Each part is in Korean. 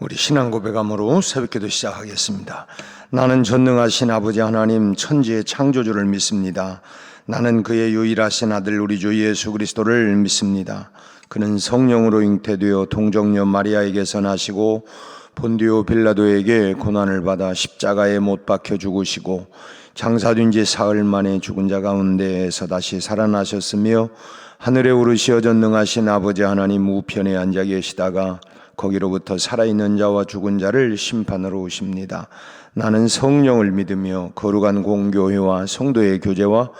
우리 신앙 고백함으로 새벽기도 시작하겠습니다. 나는 전능하신 아버지 하나님 천지의 창조주를 믿습니다. 나는 그의 유일하신 아들 우리 주 예수 그리스도를 믿습니다. 그는 성령으로 잉태되어 동정녀 마리아에게서 나시고 본디오 빌라도에게 고난을 받아 십자가에 못 박혀 죽으시고 장사된 지 사흘 만에 죽은 자 가운데에서 다시 살아나셨으며 하늘에 오르시어 전능하신 아버지 하나님 우편에 앉아 계시다가 거기로부터 살아있는 자와 죽은 자를 심판하러 오십니다. 나는 성령을 믿으며 거룩한 공교회와 성도의 교제와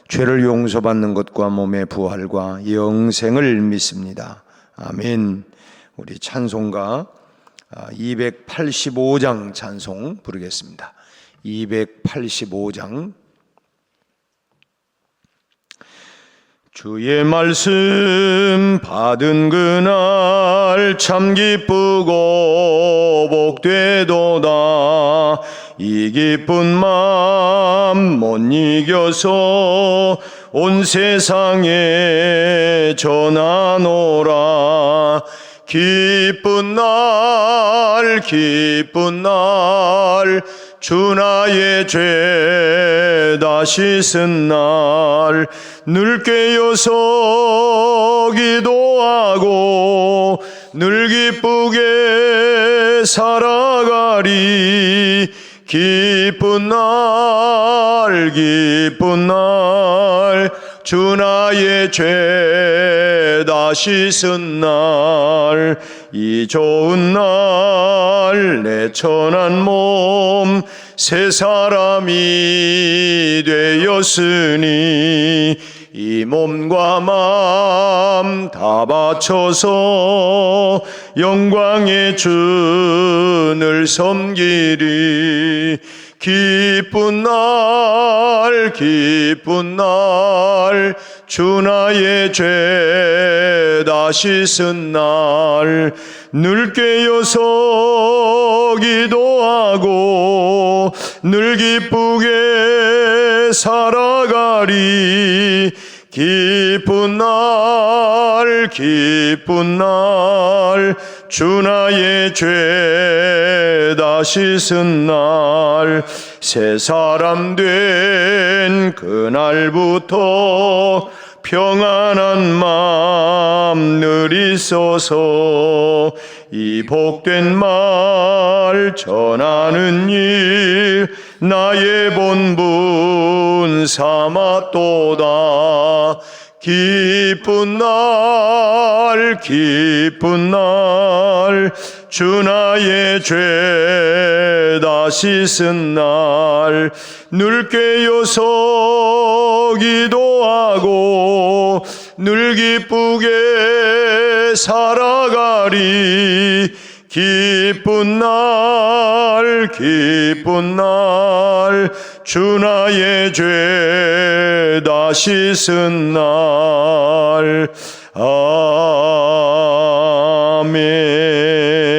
죄를 용서받는 것과 몸의 부활과 영생을 믿습니다. 아멘. 우리 찬송가 285장 찬송 부르겠습니다. 285장. 주의 말씀 받은 그날 참 기쁘고 복되도다. 이 기쁜 맘 못 이겨서 온 세상에 전하노라. 기쁜 날 기쁜 날 주 나의 죄 다 씻은 날 늘 깨어서 기도하고 늘 기쁘게 살아가리. 기쁜 날 기쁜 날 주 나의 죄 다 씻은 날 이 좋은 날 내 천한 몸 새 사람이 되었으니 이 몸과 마음 다 바쳐서 영광의 주를 섬기리. 기쁜 날 기쁜 날 주 나의 죄 다 씻은 날 늘 깨어서 기도하고 늘 기쁘게 살아가리. 기쁜 날 기쁜 날 주 나의 죄 다 씻은 날 새 사람 된 그날부터 평안한 마음 늘 있어서 이 복된 말 전하는 일 나의 본분 삼았도다. 기쁜 날 기쁜 날 주 나의 죄 다 씻은 날 늘 깨어서 기도하고 늘 기쁘게 살아가리. 기쁜 날 기쁜 날 주 나의 죄 다 씻은 날.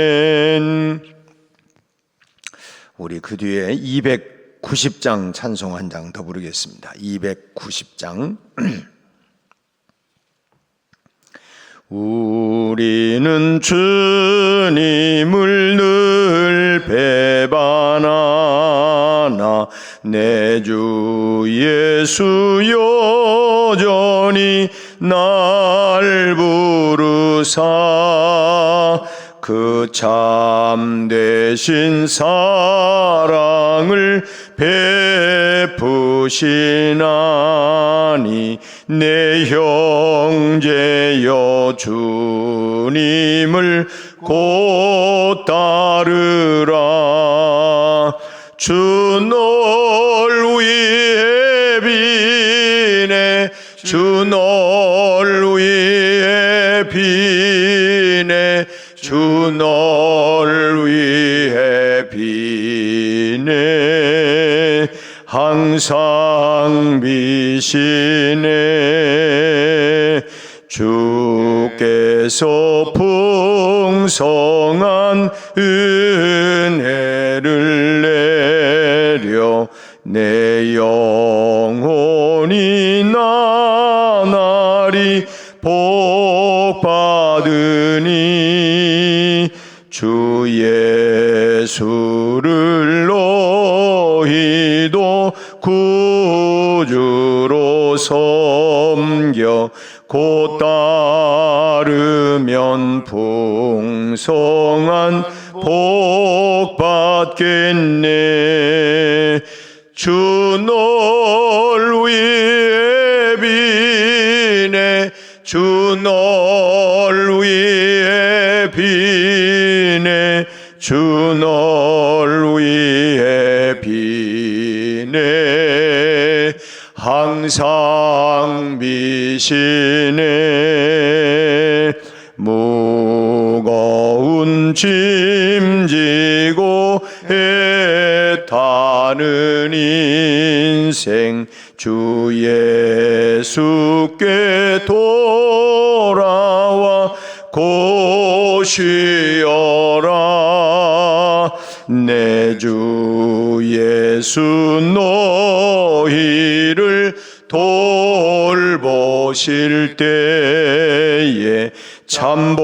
아멘. 우리 그 뒤에 290장 찬송 한 장 더 부르겠습니다. 290장. 우리는 주님을 늘 배반하나 내 주 예수 여전히 날 부르사 그 참되신 사랑을 베푸시나니 내 형제여 주님을 곧 따르라. 주 널 위해 비네 주 널 위해 비네 주 널 위해 비네 항상 비시네. 주께서 풍성한 은혜를 내려 내 영혼이 나날이 복 받으니 주 예수를 너희도 구주로 섬겨 곧 따르면 풍성한 복 받겠네. 주 널 위해 비네. 주 널 위해 비네. 주 널 위해 비네. 항상 비시네. 무거운 짐 지고 애타는 인생 주 예수께 돌아와 고쉬어라. 내 주 예수 너희를 돌보실 때에 참복과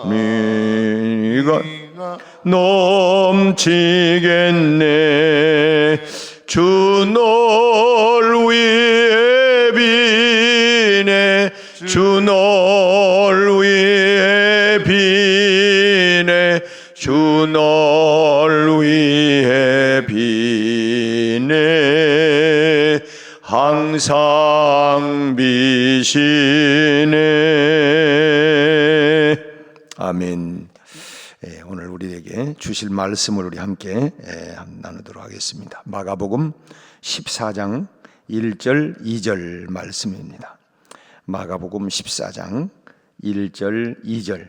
미가 넘치겠네. 주 널 위해 비네. 주 널 위해 비네. 주 널 위해 비네. 항상 비시네. 아멘. 오늘 우리에게 주실 말씀을 우리 함께 나누도록 하겠습니다. 마가복음 14장 1절 2절 말씀입니다. 마가복음 14장 1절 2절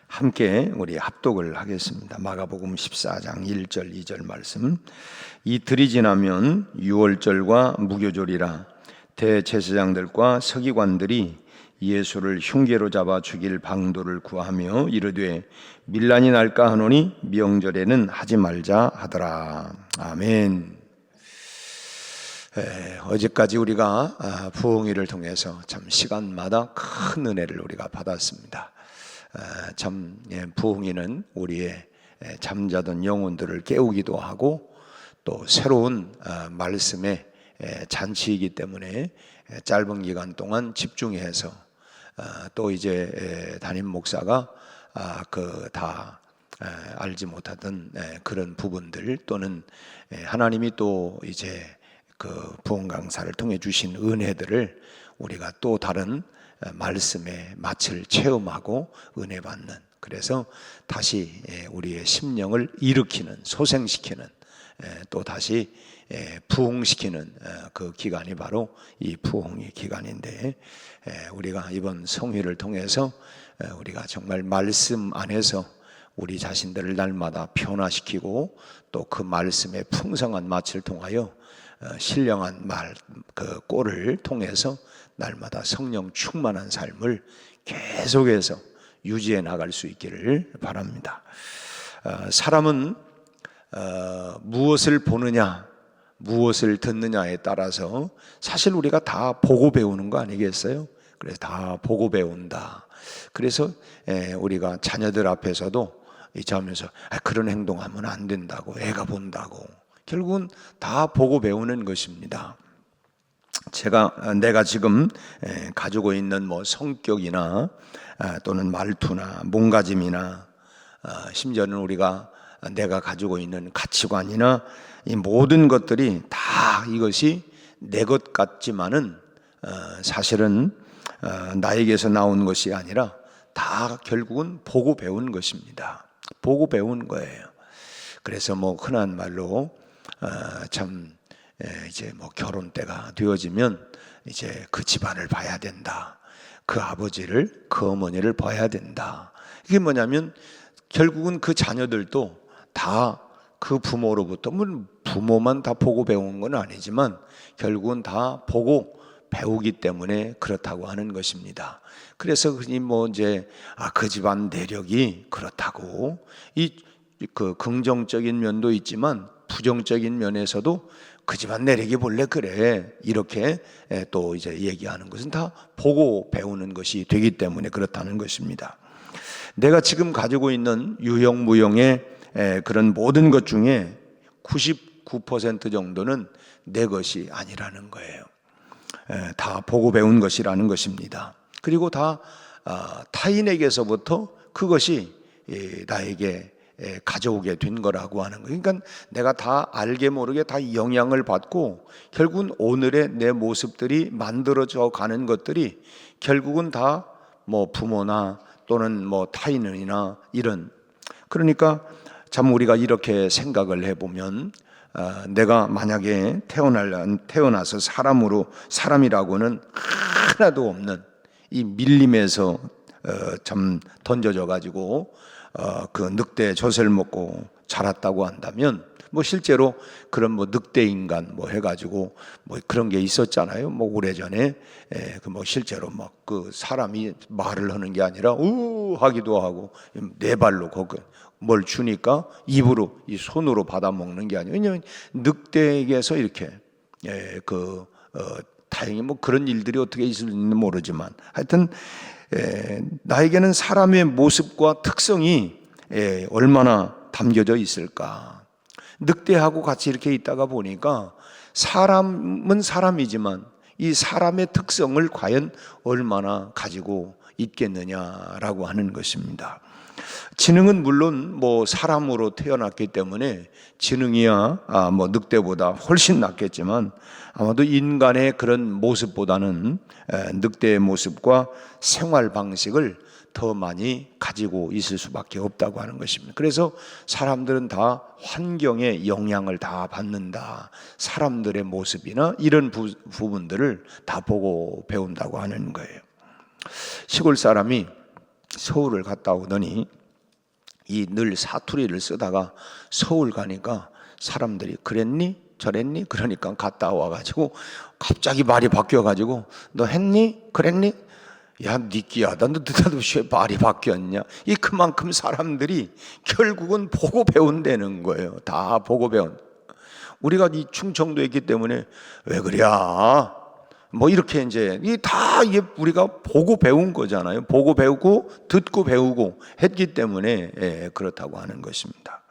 함께 우리 합독을 하겠습니다. 마가복음 14장 1절 2절 말씀. 이틀이 지나면 유월절과 무교절이라 대제사장들과 서기관들이 예수를 흉계로 잡아 죽일 방도를 구하며 이르되 밀란이 날까 하노니 명절에는 하지 말자 하더라. 아멘. 어제까지 우리가 부흥회를 통해서 참 시간마다 큰 은혜를 우리가 받았습니다. 참 부흥회는 우리의 잠자던 영혼들을 깨우기도 하고 또 새로운 말씀의 잔치이기 때문에 짧은 기간 동안 집중해서 또 이제 담임 목사가 다 알지 못하던 그런 부분들 또는 하나님이 또 이제 그 부흥 강사를 통해 주신 은혜들을 우리가 또 다른 말씀의 맛을 체험하고 은혜 받는, 그래서 다시 우리의 심령을 일으키는, 소생시키는, 또 다시 부흥시키는 그 기간이 바로 이 부흥의 기간인데, 우리가 이번 성회를 통해서 우리가 정말 말씀 안에서 우리 자신들을 날마다 변화시키고 또 그 말씀의 풍성한 맛을 통하여 신령한 그 꼴을 통해서 날마다 성령 충만한 삶을 계속해서 유지해 나갈 수 있기를 바랍니다. 사람은 무엇을 보느냐, 무엇을 듣느냐에 따라서 사실 우리가 다 보고 배우는 거 아니겠어요? 그래서 다 보고 배운다. 그래서 우리가 자녀들 앞에서도 하면서 그런 행동하면 안 된다고, 애가 본다고, 결국은 다 보고 배우는 것입니다. 내가 지금 가지고 있는 성격이나 또는 말투나 몸가짐이나 심지어는 내가 가지고 있는 가치관이나 이 모든 것들이 다 이것이 내 것 같지만은 사실은 나에게서 나온 것이 아니라 다 결국은 보고 배운 것입니다. 보고 배운 거예요. 그래서 흔한 말로 이제 결혼 때가 되어지면 이제 그 집안을 봐야 된다. 그 아버지를, 그 어머니를 봐야 된다. 이게 뭐냐면 결국은 그 자녀들도 다 그 부모로부터, 물론 부모만 다 보고 배운 건 아니지만 결국은 다 보고 배우기 때문에 그렇다고 하는 것입니다. 그래서 이제 그 집안 내력이 그렇다고, 그 긍정적인 면도 있지만 부정적인 면에서도 그 집안 내력이 본래 그래, 이렇게 또 이제 얘기하는 것은 다 보고 배우는 것이 되기 때문에 그렇다는 것입니다. 내가 지금 가지고 있는 유형 무형의 그런 모든 것 중에 99% 정도는 내 것이 아니라는 거예요. 다 보고 배운 것이라는 것입니다. 그리고 다 타인에게서부터 그것이 나에게 가져오게 된 거라고 하는 거예요. 그러니까 내가 다 알게 모르게 다 영향을 받고 결국은 오늘의 내 모습들이 만들어져 가는 것들이 결국은 다 뭐 부모나 또는 뭐 타인이나 이런, 그러니까 참 우리가 이렇게 생각을 해보면 내가 만약에 태어나서 사람이라고는 하나도 없는 이 밀림에서 참 던져져 가지고 그 늑대 젖을 먹고 자랐다고 한다면 뭐 실제로 그런 뭐 늑대 인간 뭐 해가지고 뭐 그런 게 있었잖아요. 뭐 오래전에 그 뭐 실제로 막 그 사람이 말을 하는 게 아니라 우 하기도 하고 네 발로 거기 뭘 주니까 입으로 이 손으로 받아 먹는 게 아니에요. 왜냐하면 늑대에게서 이렇게 다행히 뭐 그런 일들이 어떻게 있을지는 모르지만 하여튼 나에게는 사람의 모습과 특성이 얼마나 담겨져 있을까. 늑대하고 같이 이렇게 있다가 보니까 사람은 사람이지만 이 사람의 특성을 과연 얼마나 가지고 있겠느냐라고 하는 것입니다. 지능은 물론 뭐 사람으로 태어났기 때문에 지능이야 뭐 늑대보다 훨씬 낫겠지만 아마도 인간의 그런 모습보다는 늑대의 모습과 생활 방식을 더 많이 가지고 있을 수밖에 없다고 하는 것입니다. 그래서 사람들은 다 환경에 영향을 다 받는다. 사람들의 모습이나 이런 부분들을 다 보고 배운다고 하는 거예요. 시골 사람이 서울을 갔다 오더니 이 늘 사투리를 쓰다가 서울 가니까 사람들이 그랬니? 저랬니? 그러니까 갔다 와가지고 갑자기 말이 바뀌어가지고 너 했니? 그랬니? 야, 니끼야다. 너 느닷없이 왜 말이 바뀌었냐? 이 그만큼 사람들이 결국은 보고 배운다는 거예요. 다 보고 배운. 우리가 이 충청도에 있기 때문에 왜 그래? 뭐 이렇게 이제 이게 우리가 보고 배운 거잖아요. 보고 배우고 듣고 배우고 했기 때문에 그렇다고 하는 것입니다.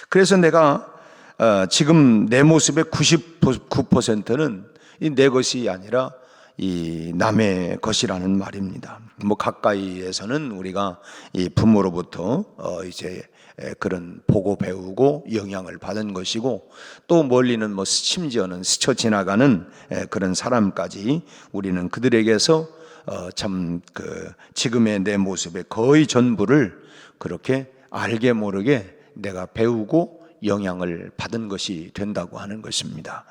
그래서 내가 지금 내 모습의 99%는 이 내 것이 아니라 이 남의 것이라는 말입니다. 뭐 가까이에서는 우리가 이 부모로부터 이제 그런 보고 배우고 영향을 받은 것이고 또 멀리는 뭐 심지어는 스쳐 지나가는 그런 사람까지 우리는 그들에게서 참 지금의 내 모습의 거의 전부를 그렇게 알게 모르게 내가 배우고 영향을 받은 것이 된다고 하는 것입니다.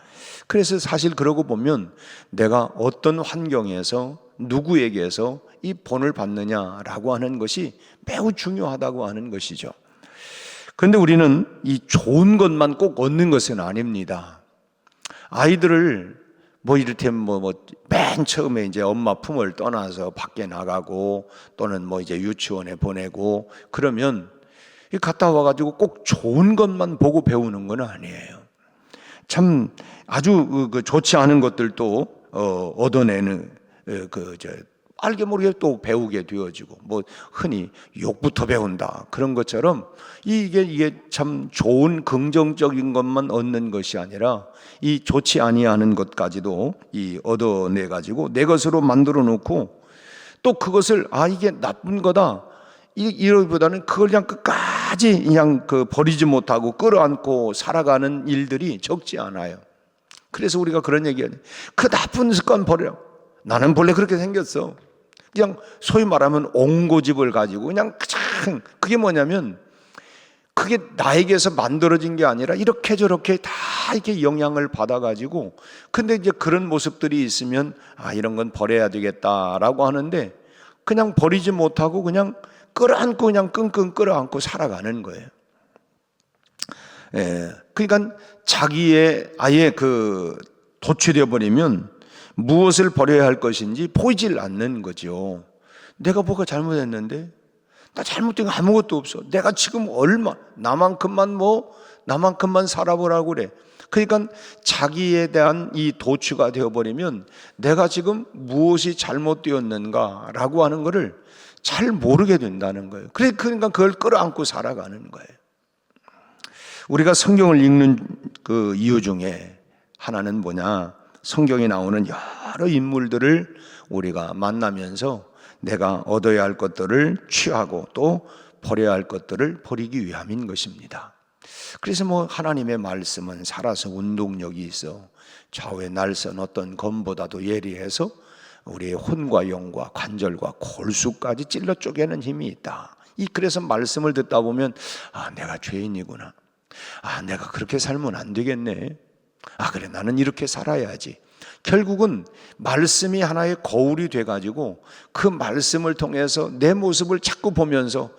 그래서 사실 그러고 보면 내가 어떤 환경에서 누구에게서 이 본을 받느냐라고 하는 것이 매우 중요하다고 하는 것이죠. 그런데 우리는 이 좋은 것만 꼭 얻는 것은 아닙니다. 아이들을 뭐 이를테면 맨 처음에 이제 엄마 품을 떠나서 밖에 나가고 또는 뭐 이제 유치원에 보내고 그러면 갔다 와가지고 꼭 좋은 것만 보고 배우는 건 아니에요. 참 아주 좋지 않은 것들도 얻어내는 알게 모르게 또 배우게 되어지고 뭐 흔히 욕부터 배운다 그런 것처럼 이게 참 좋은 긍정적인 것만 얻는 것이 아니라 이 좋지 아니하는 것까지도 이 얻어내 가지고 내 것으로 만들어 놓고 또 그것을 이게 나쁜 거다 이러기보다는 그걸 그냥 끝까지 그냥 버리지 못하고 끌어안고 살아가는 일들이 적지 않아요. 그래서 우리가 그런 얘기하죠. 그 나쁜 습관 버려. 나는 본래 그렇게 생겼어. 그냥 소위 말하면 옹고집을 가지고 그냥 그게 뭐냐면 그게 나에게서 만들어진 게 아니라 이렇게 저렇게 다 이렇게 영향을 받아가지고 근데 이제 그런 모습들이 있으면 이런 건 버려야 되겠다라고 하는데 그냥 버리지 못하고 그냥 끌어안고 그냥 끙끙 끌어안고 살아가는 거예요. 그러니까 자기의 아예 도취되어 버리면 무엇을 버려야 할 것인지 보이질 않는 거죠. 내가 뭐가 잘못했는데? 나 잘못된 거 아무것도 없어. 내가 지금 나만큼만 살아보라고 그래. 그러니까 자기에 대한 이 도취가 되어버리면 내가 지금 무엇이 잘못되었는가라고 하는 것을 잘 모르게 된다는 거예요. 그러니까 그걸 끌어안고 살아가는 거예요. 우리가 성경을 읽는 그 이유 중에 하나는 뭐냐? 성경에 나오는 여러 인물들을 우리가 만나면서 내가 얻어야 할 것들을 취하고 또 버려야 할 것들을 버리기 위함인 것입니다. 그래서 뭐 하나님의 말씀은 살아서 운동력이 있어 좌우에 날선 어떤 검보다도 예리해서 우리의 혼과 영과 관절과 골수까지 찔러 쪼개는 힘이 있다. 그래서 말씀을 듣다 보면 내가 죄인이구나. 내가 그렇게 살면 안 되겠네. 그래, 나는 이렇게 살아야지. 결국은 말씀이 하나의 거울이 돼가지고 그 말씀을 통해서 내 모습을 자꾸 보면서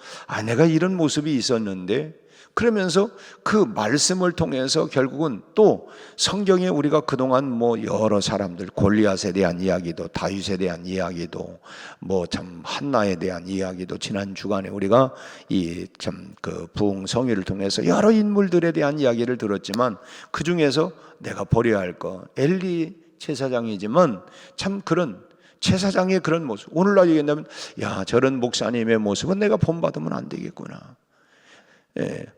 내가 이런 모습이 있었는데, 그러면서 그 말씀을 통해서 결국은 또 성경에 우리가 그동안 뭐 여러 사람들, 골리앗에 대한 이야기도, 다윗에 대한 이야기도, 뭐 참 한나에 대한 이야기도 지난 주간에 우리가 이 참 그 부흥성회를 통해서 여러 인물들에 대한 이야기를 들었지만, 그 중에서 내가 버려야 할 거, 엘리 제사장이지만 참 그런 제사장의 그런 모습, 오늘날 얘기한다면 저런 목사님의 모습은 내가 본받으면 안 되겠구나.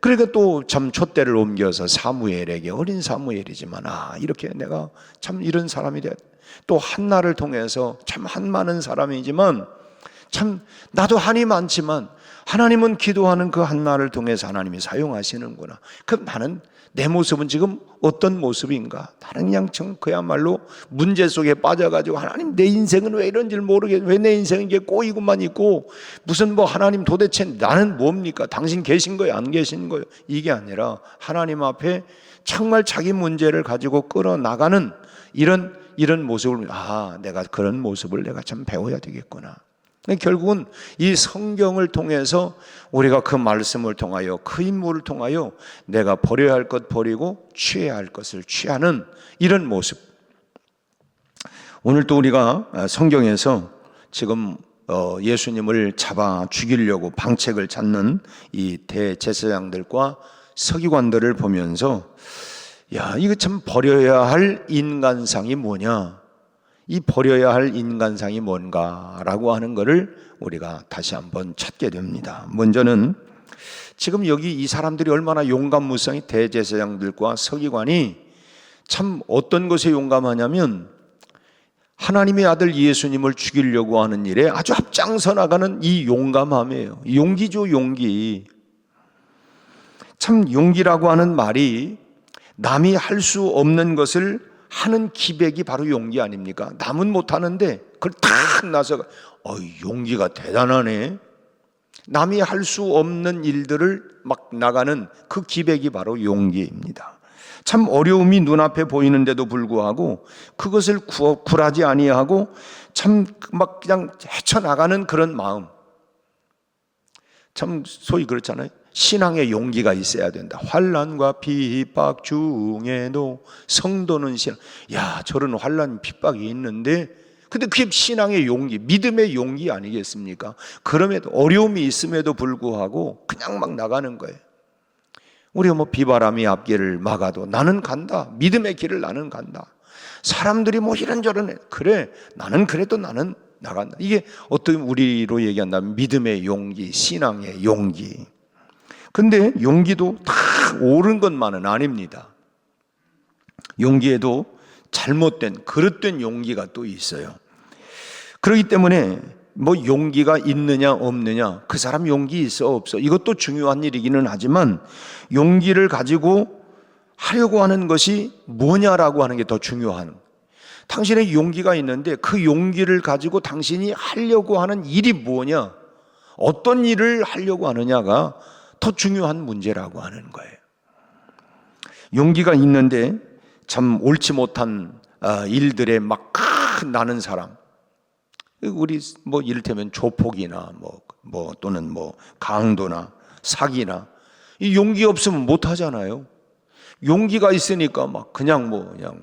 그러니까 또 참 촛대를 옮겨서 사무엘에게, 어린 사무엘이지만 이렇게 내가 참 이런 사람이 돼. 또 한나를 통해서 참 한 많은 사람이지만 참 나도 한이 많지만 하나님은 기도하는 그 한나를 통해서 하나님이 사용하시는구나. 그럼 나는 내 모습은 지금 어떤 모습인가? 나는 그냥 그야말로 문제 속에 빠져가지고 하나님 내 인생은 왜 이런지 모르겠고 왜 내 인생은 이게 꼬이고만 있고 무슨 뭐 하나님 도대체 나는 뭡니까? 당신 계신 거예요? 안 계신 거예요? 이게 아니라 하나님 앞에 정말 자기 문제를 가지고 끌어나가는 이런 모습을 내가 그런 모습을 내가 참 배워야 되겠구나. 결국은 이 성경을 통해서 우리가 그 말씀을 통하여 그 인물을 통하여 내가 버려야 할 것 버리고 취해야 할 것을 취하는 이런 모습. 오늘 또 우리가 성경에서 지금 예수님을 잡아 죽이려고 방책을 찾는 이 대제사장들과 서기관들을 보면서 이거 참 버려야 할 인간상이 뭐냐, 이 버려야 할 인간상이 뭔가라고 하는 것을 우리가 다시 한번 찾게 됩니다. 먼저는 지금 여기 이 사람들이 얼마나 용감무성이, 대제사장들과 서기관이 참 어떤 것에 용감하냐면 하나님의 아들 예수님을 죽이려고 하는 일에 아주 앞장서 나가는 이 용감함이에요. 용기죠, 용기. 참 용기라고 하는 말이 남이 할 수 없는 것을 하는 기백이 바로 용기 아닙니까? 남은 못하는데 그걸 탁 나서 용기가 대단하네. 남이 할 수 없는 일들을 막 나가는 그 기백이 바로 용기입니다. 참 어려움이 눈앞에 보이는데도 불구하고 그것을 굴하지 아니하고 참 막 그냥 헤쳐나가는 그런 마음. 참 소위 그렇잖아요. 신앙의 용기가 있어야 된다. 환난과 핍박 중에도 성도는 신앙. 저런 환난 핍박이 있는데 근데 그게 신앙의 용기, 믿음의 용기 아니겠습니까? 그럼에도 어려움이 있음에도 불구하고 그냥 막 나가는 거예요. 우리가 뭐 비바람이 앞길을 막아도 나는 간다. 믿음의 길을 나는 간다. 사람들이 뭐 이런저런 해. 그래, 나는 그래도 나는 나간다. 이게 어떤 우리로 얘기한다면 믿음의 용기, 신앙의 용기. 근데 용기도 다 옳은 것만은 아닙니다. 용기에도 잘못된, 그릇된 용기가 또 있어요. 그렇기 때문에 뭐 용기가 있느냐 없느냐, 그 사람 용기 있어 없어, 이것도 중요한 일이기는 하지만 용기를 가지고 하려고 하는 것이 뭐냐라고 하는 게 더 중요한. 당신의 용기가 있는데 그 용기를 가지고 당신이 하려고 하는 일이 뭐냐, 어떤 일을 하려고 하느냐가 더 중요한 문제라고 하는 거예요. 용기가 있는데 참 옳지 못한 일들에 막 나는 사람, 우리 뭐 이를테면 조폭이나 뭐 또는 뭐 강도나 사기나, 이 용기 없으면 못 하잖아요. 용기가 있으니까 막 그냥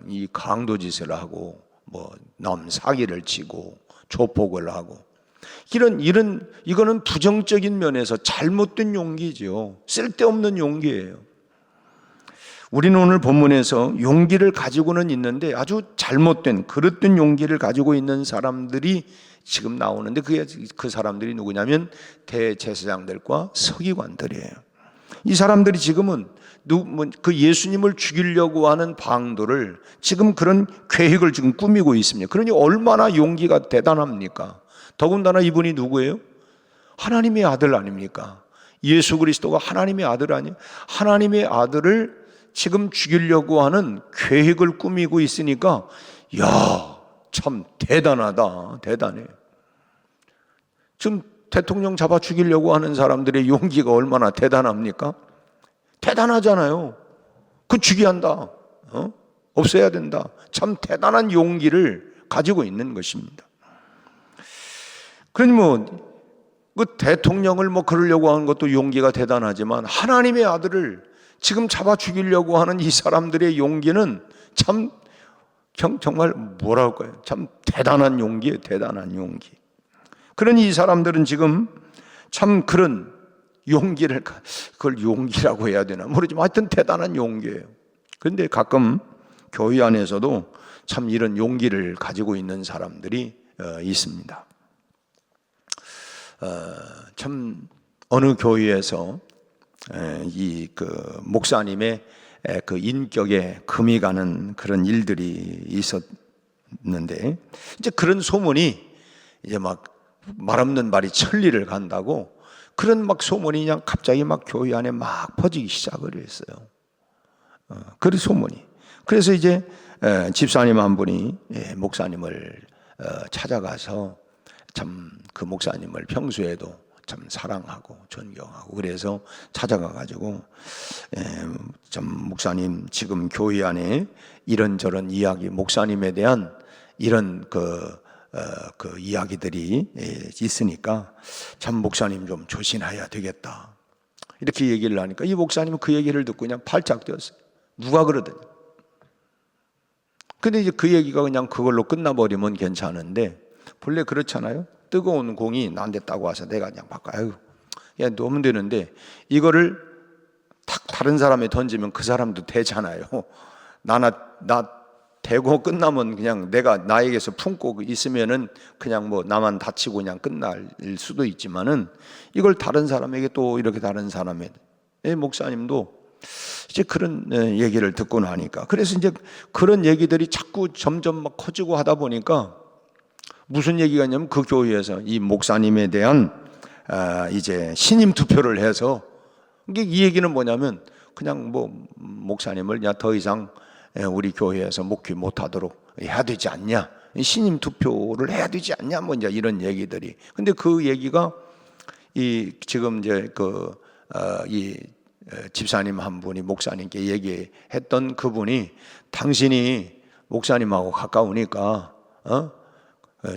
이 강도 짓을 하고 뭐 남 사기를 치고 조폭을 하고, 이거는 부정적인 면에서 잘못된 용기죠. 쓸데없는 용기예요. 우리는 오늘 본문에서 용기를 가지고는 있는데 아주 잘못된 그릇된 용기를 가지고 있는 사람들이 지금 나오는데 그 사람들이 누구냐면 대제사장들과 서기관들이에요. 이 사람들이 지금은 그 예수님을 죽이려고 하는 방도를 지금 그런 계획을 지금 꾸미고 있습니다. 그러니 얼마나 용기가 대단합니까? 더군다나 이분이 누구예요? 하나님의 아들 아닙니까? 예수 그리스도가 하나님의 아들 아니에요? 하나님의 아들을 지금 죽이려고 하는 계획을 꾸미고 있으니까 야, 참 대단하다. 대단해. 지금 대통령 잡아 죽이려고 하는 사람들의 용기가 얼마나 대단합니까? 대단하잖아요. 그 죽여야 한다. 없애야 된다. 참 대단한 용기를 가지고 있는 것입니다. 그러니 그 대통령을 그러려고 하는 것도 용기가 대단하지만 하나님의 아들을 지금 잡아 죽이려고 하는 이 사람들의 용기는 참 정말 뭐라고 할까요? 참 대단한 용기예요. 대단한 용기. 그러니 이 사람들은 지금 참 그런 용기를, 그걸 용기라고 해야 되나 모르지만 하여튼 대단한 용기예요. 그런데 가끔 교회 안에서도 참 이런 용기를 가지고 있는 사람들이 있습니다. 참 어느 교회에서 이 목사님의 그 인격에 금이 가는 그런 일들이 있었는데, 이제 그런 소문이 이제 말 없는 말이 천리를 간다고 그런 소문이 그냥 갑자기 교회 안에 퍼지기 시작을 했어요. 그런 소문이. 그래서 이제 집사님 한 분이 목사님을 찾아가서 참 그 목사님을 평소에도 참 사랑하고 존경하고 그래서 찾아가가지고 참 목사님 지금 교회 안에 이런저런 이야기, 목사님에 대한 이런 그 이야기들이 있으니까 참 목사님 좀 조심해야 되겠다 이렇게 얘기를 하니까 이 목사님은 그 얘기를 듣고 그냥 팔짝 뛰었어요. 누가 그러더니. 근데 이제 그 얘기가 그냥 그걸로 끝나버리면 괜찮은데 본래 그렇잖아요. 뜨거운 공이 나한테 따고 와서 내가 그냥 아유, 야, 놓으면 되는데 이거를 탁 다른 사람에 던지면 그 사람도 되잖아요. 나 대고 끝나면 그냥 내가 나에게서 품고 있으면은 그냥 나만 다치고 그냥 끝날 수도 있지만은 이걸 다른 사람에게 또 이렇게 다른 사람에게 목사님도 이제 그런 얘기를 듣고 나니까 그래서 이제 그런 얘기들이 자꾸 점점 커지고 하다 보니까 무슨 얘기가 있냐면 그 교회에서 이 목사님에 대한 이제 신임 투표를 해서 이 얘기는 뭐냐면 그냥 목사님을 그냥 더 이상 우리 교회에서 목회 못하도록 해야 되지 않냐, 신임 투표를 해야 되지 않냐, 이제 이런 얘기들이. 근데 그 얘기가 지금 이제 이 집사님 한 분이 목사님께 얘기했던 그분이 당신이 목사님하고 가까우니까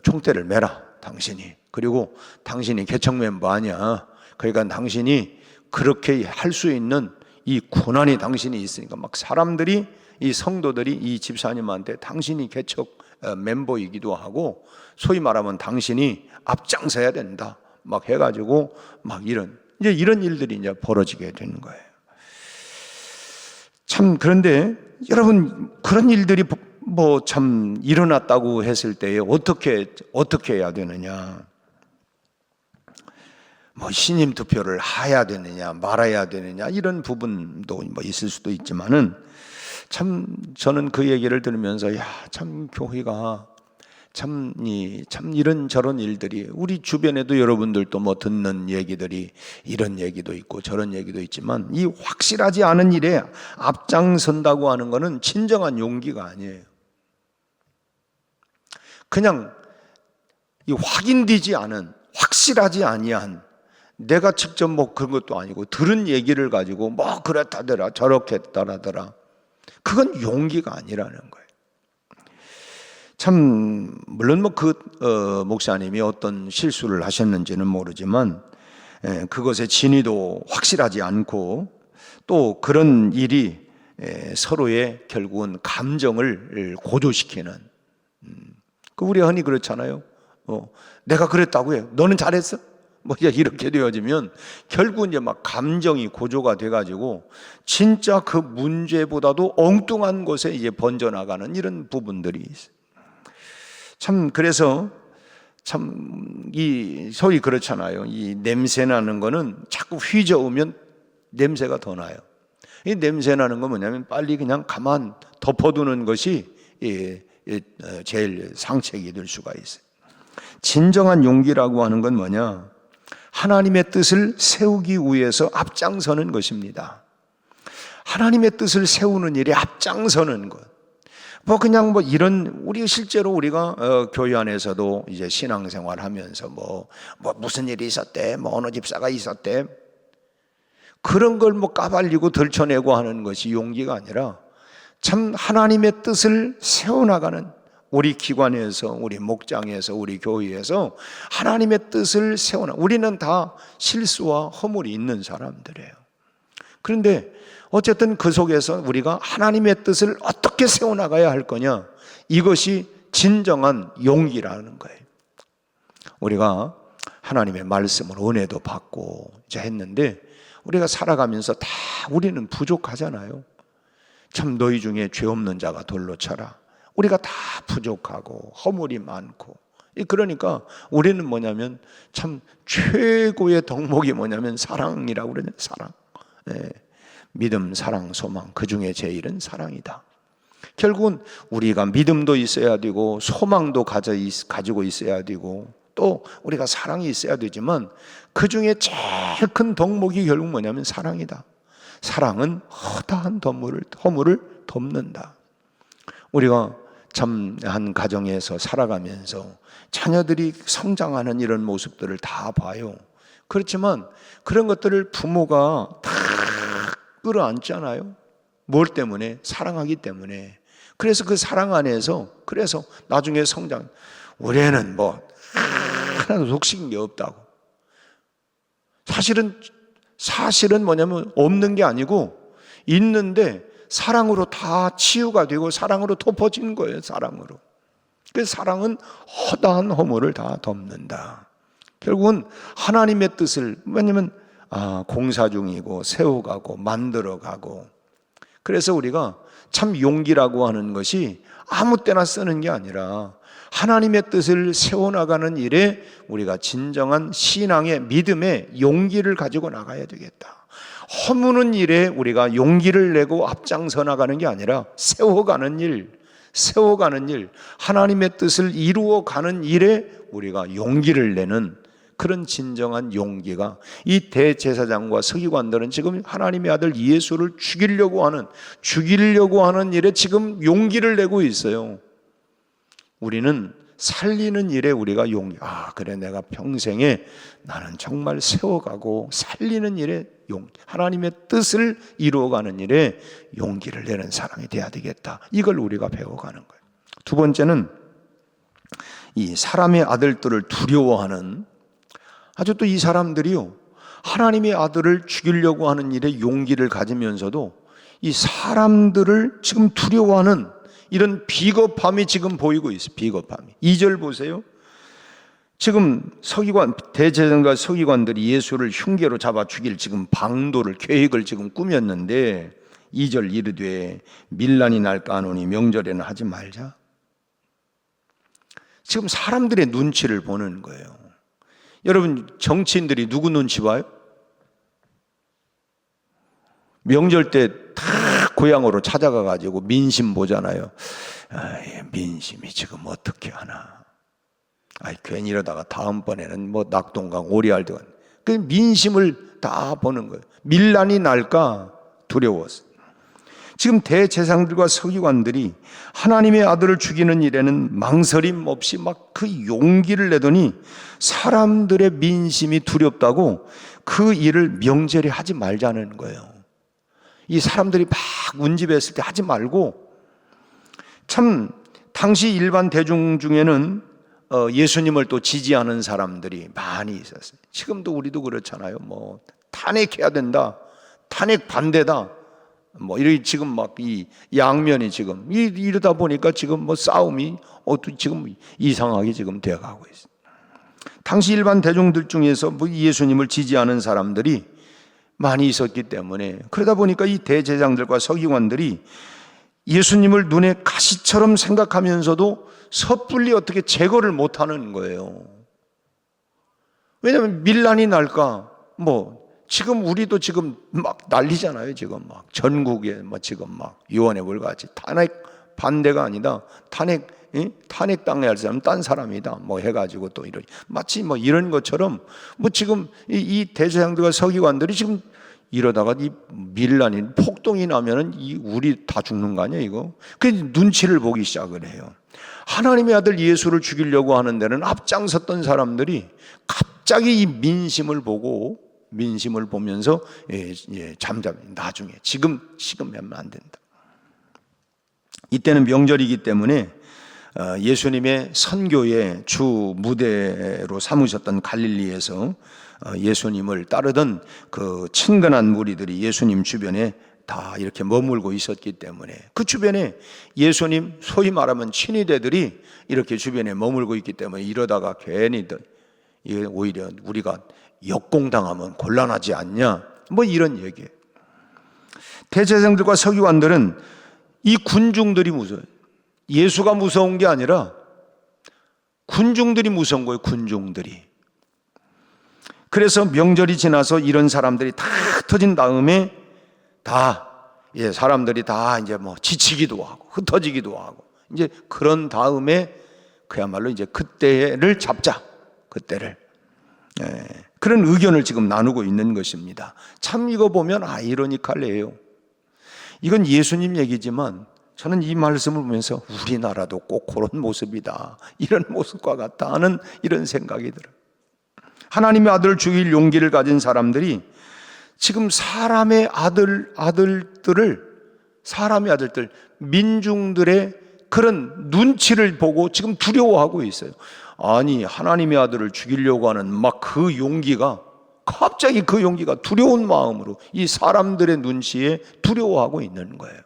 총대를 매라 당신이. 그리고 당신이 개척 멤버 아니야. 그러니까 당신이 그렇게 할 수 있는 이 권한이 당신이 있으니까 사람들이 이 성도들이 이 집사님한테 당신이 개척 멤버이기도 하고 소위 말하면 당신이 앞장서야 된다 해가지고 이런 일들이 이제 벌어지게 되는 거예요. 참 그런데 여러분 그런 일들이 참 일어났다고 했을 때에 어떻게 해야 되느냐? 신임 투표를 해야 되느냐 말아야 되느냐 이런 부분도 있을 수도 있지만은 참 저는 그 얘기를 들으면서 참 교회가 참 이런 저런 일들이 우리 주변에도 여러분들도 듣는 얘기들이 이런 얘기도 있고 저런 얘기도 있지만 이 확실하지 않은 일에 앞장선다고 하는 것은 진정한 용기가 아니에요. 그냥 이 확인되지 않은 확실하지 아니한 내가 직접 그런 것도 아니고 들은 얘기를 가지고 그랬다더라 저렇게 했다더라 그건 용기가 아니라는 거예요. 참 물론 목사님이 어떤 실수를 하셨는지는 모르지만 그것의 진위도 확실하지 않고 또 그런 일이 서로의 결국은 감정을 고조시키는 우리 흔히 그렇잖아요. 내가 그랬다고 해요. 너는 잘했어? 뭐 이렇게 되어지면 결국 이제 막 감정이 고조가 돼가지고 진짜 그 문제보다도 엉뚱한 곳에 이제 번져나가는 이런 부분들이 있어요. 참 그래서 참 이 소위 그렇잖아요. 이 냄새 나는 거는 자꾸 휘저으면 냄새가 더 나요. 이 냄새 나는 건 뭐냐면 빨리 그냥 가만 덮어두는 것이 제일 상책이 될 수가 있어요. 진정한 용기라고 하는 건 뭐냐? 하나님의 뜻을 세우기 위해서 앞장서는 것입니다. 하나님의 뜻을 세우는 일에 앞장서는 것. 뭐 그냥 뭐 이런 우리 실제로 우리가 교회 안에서도 이제 신앙생활 하면서 뭐 무슨 일이 있었대, 뭐 어느 집사가 있었대, 그런 걸 뭐 까발리고 들춰내고 하는 것이 용기가 아니라 참 하나님의 뜻을 세워나가는, 우리 기관에서, 우리 목장에서, 우리 교회에서 하나님의 뜻을 세워나. 우리는 다 실수와 허물이 있는 사람들이에요. 그런데 어쨌든 그 속에서 우리가 하나님의 뜻을 어떻게 세워나가야 할 거냐, 이것이 진정한 용기라는 거예요. 우리가 하나님의 말씀을 은혜도 받고 이제 했는데 우리가 살아가면서 다 우리는 부족하잖아요. 참 너희 중에 죄 없는 자가 돌로 쳐라. 우리가 다 부족하고 허물이 많고, 그러니까 우리는 뭐냐면 참 최고의 덕목이 뭐냐면 사랑이라고 그러냐. 사랑. 믿음, 사랑, 소망, 그 중에 제일은 사랑이다. 결국은 우리가 믿음도 있어야 되고 소망도 가지고 있어야 되고 또 우리가 사랑이 있어야 되지만 그 중에 제일 큰 덕목이 결국 뭐냐면 사랑이다. 사랑은 허다한 허물을 덮는다. 우리가 참 한 가정에서 살아가면서 자녀들이 성장하는 이런 모습들을 다 봐요. 그렇지만 그런 것들을 부모가 다 끌어안잖아요. 뭘 때문에? 사랑하기 때문에. 그래서 그 사랑 안에서, 그래서 나중에 성장, 우리 애는 뭐 하나도 속식인 게 없다고. 사실은 뭐냐면 없는 게 아니고 있는데 사랑으로 다 치유가 되고 사랑으로 덮어진 거예요. 사랑으로. 그 사랑은 허다한 허물을 다 덮는다. 결국은 하나님의 뜻을, 왜냐면 공사 중이고 세워가고 만들어가고, 그래서 우리가 참 용기라고 하는 것이 아무 때나 쓰는 게 아니라 하나님의 뜻을 세워나가는 일에 우리가 진정한 신앙의 믿음의 용기를 가지고 나가야 되겠다. 허무는 일에 우리가 용기를 내고 앞장서 나가는 게 아니라 세워가는 일, 하나님의 뜻을 이루어가는 일에 우리가 용기를 내는 그런 진정한 용기가, 이 대제사장과 서기관들은 지금 하나님의 아들 예수를 죽이려고 하는 일에 지금 용기를 내고 있어요. 우리는 살리는 일에 우리가 용기, 그래 내가 평생에 나는 정말 세워가고 살리는 일에 용기, 하나님의 뜻을 이루어가는 일에 용기를 내는 사람이 돼야 되겠다. 이걸 우리가 배워가는 거예요. 두 번째는 이 사람의 아들들을 두려워하는, 아주 또 이 사람들이요, 하나님의 아들을 죽이려고 하는 일에 용기를 가지면서도 이 사람들을 지금 두려워하는 이런 비겁함이 지금 보이고 있어요. 비겁함이. 2절 보세요. 지금 대제사장과 서기관들이 예수를 흉계로 잡아 죽일 지금 계획을 지금 꾸몄는데 2절 이르되 밀란이 날까 하노니 명절에는 하지 말자. 지금 사람들의 눈치를 보는 거예요. 여러분, 정치인들이 누구 눈치 봐요? 명절 때 다 고향으로 찾아가가지고 민심 보잖아요. 민심이 지금 어떻게 하나. 괜히 이러다가 다음번에는 뭐 낙동강 오리알도, 그 민심을 다 보는 거예요. 밀란이 날까 두려워서. 지금 대제사장들과 서기관들이 하나님의 아들을 죽이는 일에는 망설임 없이 막 그 용기를 내더니 사람들의 민심이 두렵다고 그 일을 명절에 하지 말자는 거예요. 이 사람들이 막 운집했을 때 하지 말고, 참 당시 일반 대중 중에는 예수님을 또 지지하는 사람들이 많이 있었어요. 지금도 우리도 그렇잖아요. 뭐 탄핵해야 된다, 탄핵 반대다, 뭐 이렇게 지금 막 이 양면이 지금 이러다 보니까 지금 뭐 싸움이 지금 이상하게 지금 되어가고 있어요. 당시 일반 대중들 중에서 뭐 예수님을 지지하는 사람들이 많이 있었기 때문에, 그러다 보니까 이 대제사장들과 서기관들이 예수님을 눈에 가시처럼 생각하면서도 섣불리 어떻게 제거를 못하는 거예요. 왜냐하면 밀란이 날까, 뭐 지금 우리도 지금 막 난리잖아요. 지금 막 전국에 뭐 지금 막 유언의 불같이 탄핵 반대가 아니다, 탄핵 당해야 할 사람은 딴 사람이다 뭐 해가지고 또 이런, 마치 뭐 이런 것처럼 뭐 지금 이 대제사장들과 서기관들이 지금 이러다가 이 밀란이 폭동이 나면은 우리 다 죽는 거 아니야 이거? 그 눈치를 보기 시작을 해요. 하나님의 아들 예수를 죽이려고 하는 데는 앞장섰던 사람들이 갑자기 이 민심을 보면서 잠잠히 나중에 지금 하면 안 된다. 이때는 명절이기 때문에 예수님의 선교의 주 무대로 삼으셨던 갈릴리에서 예수님을 따르던 그 친근한 무리들이 예수님 주변에 다 이렇게 머물고 있었기 때문에, 그 주변에 예수님 소위 말하면 친위대들이 이렇게 주변에 머물고 있기 때문에 이러다가 괜히 오히려 우리가 역공당하면 곤란하지 않냐 뭐 이런 얘기예요. 대제사장들과 서기관들은 이 군중들이 무서워요. 예수가 무서운 게 아니라 군중들이 무서운 거예요. 군중들이. 그래서 명절이 지나서 이런 사람들이 다 흩어진 다음에 사람들이 다 이제 뭐 지치기도 하고 흩어지기도 하고, 이제 그런 다음에 그야말로 이제 그때를 잡자, 그때를. 그런 의견을 지금 나누고 있는 것입니다. 참 이거 보면 아이러니컬해요. 이건 예수님 얘기지만 저는 이 말씀을 보면서 우리나라도 꼭 그런 모습이다, 이런 모습과 같다 하는 이런 생각이 들어요. 하나님의 아들을 죽일 용기를 가진 사람들이 지금 사람의 아들들, 민중들의 그런 눈치를 보고 지금 두려워하고 있어요. 아니, 하나님의 아들을 죽이려고 하는 막 그 용기가, 갑자기 그 용기가 두려운 마음으로 이 사람들의 눈치에 두려워하고 있는 거예요.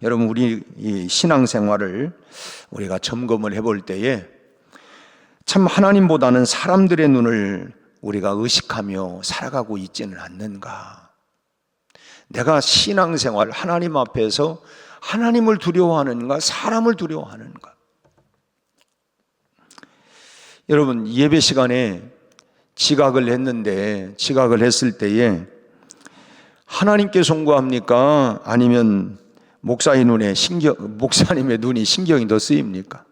여러분, 우리 이 신앙생활을 우리가 점검을 해볼 때에 참 하나님보다는 사람들의 눈을 우리가 의식하며 살아가고 있지는 않는가. 내가 신앙생활 하나님 앞에서 하나님을 두려워하는가, 사람을 두려워하는가. 여러분, 예배 시간에 지각을 했을 때에 하나님께 송구합니까? 아니면 목사님의 눈이 신경이 더 쓰입니까?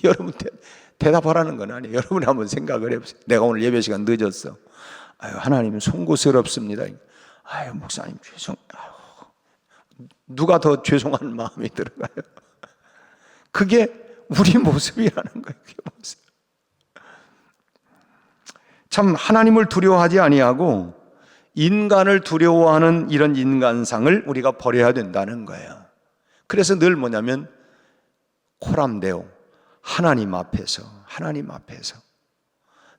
여러분 대답하라는 건 아니에요. 여러분이 한번 생각을 해보세요. 내가 오늘 예배 시간 늦었어. 하나님은 송구스럽습니다. 목사님 누가 더 죄송한 마음이 들어가요? 그게 우리 모습이라는 거예요. 그게 모습. 참 하나님을 두려워하지 아니하고 인간을 두려워하는 이런 인간상을 우리가 버려야 된다는 거예요. 그래서 늘 뭐냐면 코람데오, 하나님 앞에서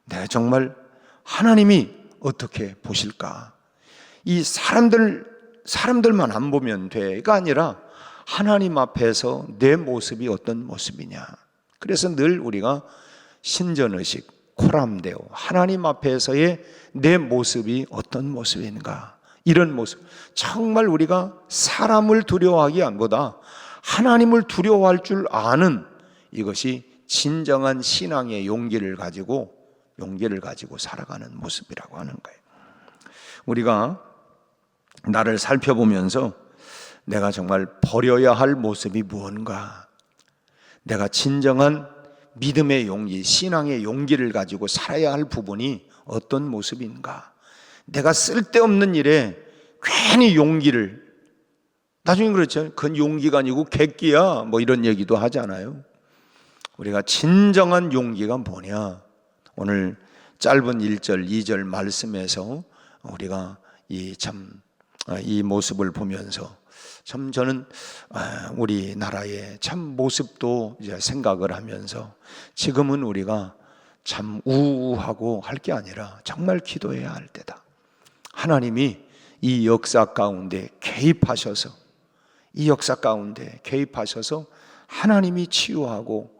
내가 정말 하나님이 어떻게 보실까? 이 사람들만 안 보면 돼가 아니라 하나님 앞에서 내 모습이 어떤 모습이냐. 그래서 늘 우리가 신전의식, 코람데오, 하나님 앞에서의 내 모습이 어떤 모습인가, 이런 모습. 정말 우리가 사람을 두려워하기보다 하나님을 두려워할 줄 아는, 이것이 진정한 신앙의 용기를 가지고 살아가는 모습이라고 하는 거예요. 우리가 나를 살펴보면서 내가 정말 버려야 할 모습이 무언가, 내가 진정한 믿음의 용기, 신앙의 용기를 가지고 살아야 할 부분이 어떤 모습인가, 내가 쓸데없는 일에 괜히 용기를, 나중에 그렇죠. 그건 용기가 아니고 객기야 뭐 이런 얘기도 하잖아요. 우리가 진정한 용기가 뭐냐, 오늘 짧은 1절, 2절 말씀에서 우리가 이 모습을 보면서 참 저는 우리나라의 참 모습도 이제 생각을 하면서 지금은 우리가 참 우우하고 할 게 아니라 정말 기도해야 할 때다. 하나님이 이 역사 가운데 개입하셔서 하나님이 치유하고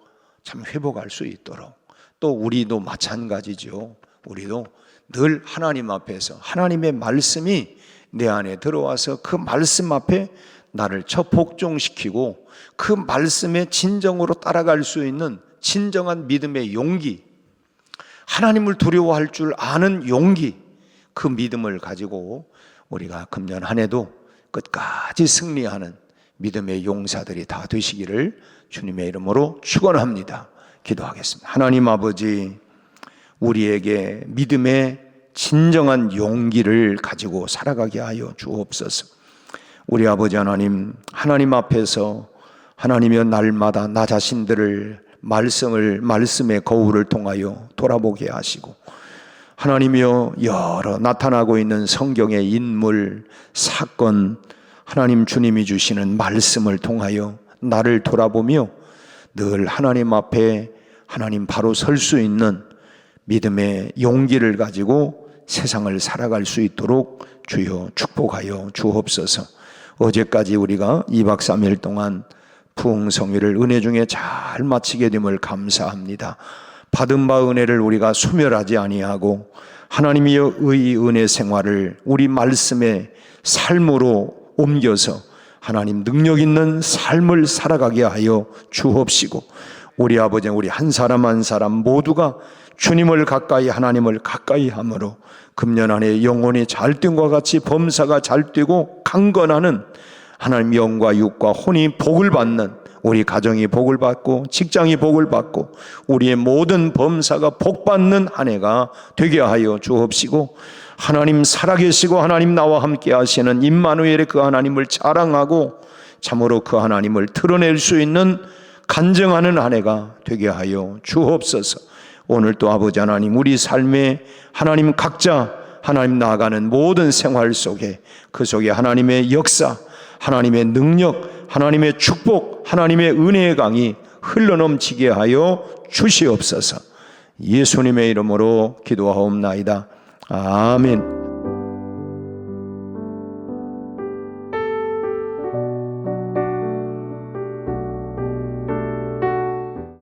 참 회복할 수 있도록, 또 우리도 마찬가지죠. 우리도 늘 하나님 앞에서 하나님의 말씀이 내 안에 들어와서 그 말씀 앞에 나를 복종시키고 그 말씀에 진정으로 따라갈 수 있는 진정한 믿음의 용기, 하나님을 두려워할 줄 아는 용기, 그 믿음을 가지고 우리가 금년 한 해도 끝까지 승리하는 믿음의 용사들이 다 되시기를 주님의 이름으로 축원합니다. 기도하겠습니다. 하나님 아버지, 우리에게 믿음의 진정한 용기를 가지고 살아가게 하여 주옵소서. 우리 아버지 하나님, 하나님 앞에서 하나님이여 날마다 나 자신들을 말씀의 거울을 통하여 돌아보게 하시고, 하나님이여 여러 나타나고 있는 성경의 인물, 사건, 하나님 주님이 주시는 말씀을 통하여 나를 돌아보며 늘 하나님 앞에 하나님 바로 설 수 있는 믿음의 용기를 가지고 세상을 살아갈 수 있도록 주여 축복하여 주옵소서. 어제까지 우리가 2박 3일 동안 부흥성회를 은혜 중에 잘 마치게 됨을 감사합니다. 받은 바 은혜를 우리가 소멸하지 아니하고 하나님이여 의 은혜 생활을 우리 말씀의 삶으로 옮겨서 하나님 능력 있는 삶을 살아가게 하여 주옵시고, 우리 아버지, 우리 한 사람 한 사람 모두가 주님을 가까이, 하나님을 가까이 함으로 금년 안에 영혼이 잘됨과 같이 범사가 잘되고 강건하는 하나님 영과 육과 혼이 복을 받는, 우리 가정이 복을 받고 직장이 복을 받고 우리의 모든 범사가 복받는 한 해가 되게 하여 주옵시고, 하나님 살아계시고 하나님 나와 함께 하시는 임마누엘의 그 하나님을 자랑하고 참으로 그 하나님을 드러낼 수 있는 간증하는 한 해가 되게 하여 주옵소서. 오늘 또 아버지 하나님, 우리 삶에 하나님 각자 하나님 나아가는 모든 생활 속에, 그 속에 하나님의 역사, 하나님의 능력, 하나님의 축복, 하나님의 은혜의 강이 흘러넘치게 하여 주시옵소서. 예수님의 이름으로 기도하옵나이다. 아멘.